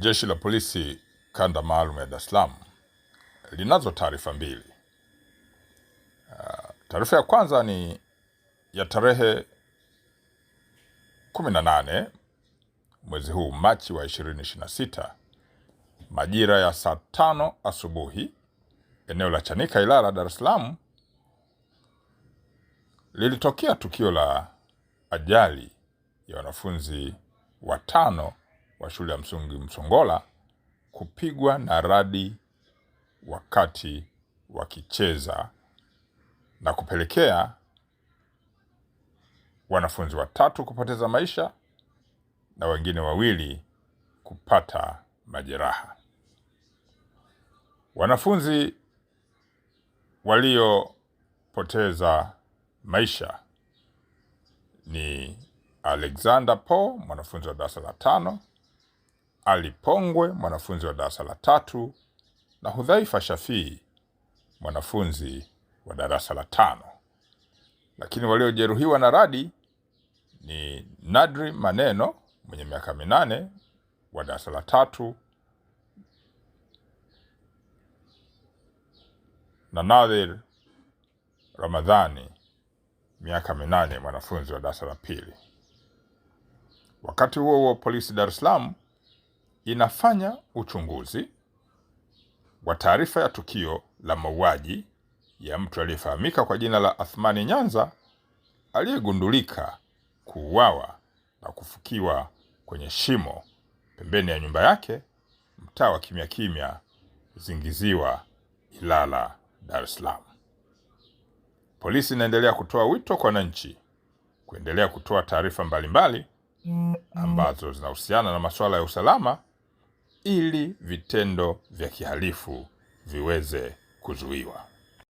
Jeshi la Polisi Kanda Maalum ya Dar es Salaam linazo taarifa mbili. Taarifa ya kwanza ni ya tarehe 18 mwezi huu Machi wa 2026 majira ya saa 5 asubuhi eneo la Chanika Ilala, Dar es Salaam, lilitokea tukio la ajali ya wanafunzi 5 wa shule ya msingi Msongola kupigwa na radi wakati wakicheza na kupelekea wanafunzi 3 kupoteza maisha na wengine 2 kupata majeraha. Wanafunzi waliopoteza maisha ni Alexander Paul, mwanafunzi wa darasa la 5, Ali Pongwe, mwanafunzi wa darasa la 3, na Hudhaifa Shafii, mwanafunzi wa darasa la 5. Lakini waliojeruhiwa na radi ni Nadri Maneno mwenye miaka 8 wa darasa la 3 na Nadhir Ramadhani miaka 8 mwanafunzi wa darasa la 2. Wakati huo polisi Dar es Salaam inafanya uchunguzi wa taarifa ya tukio la mauaji ya mtu aliyefahamika kwa jina la Athmani Nyanza aliyegundulika kuuawa na kufukiwa kwenye shimo pembeni ya nyumba yake mtaa wa Kimya Kimya, Zingiziwa, Ilala, Dar es Salaam. Polisi inaendelea kutoa wito kwa wananchi kuendelea kutoa taarifa mbalimbali ambazo zinahusiana na masuala ya usalama ili vitendo vya kihalifu viweze kuzuiwa.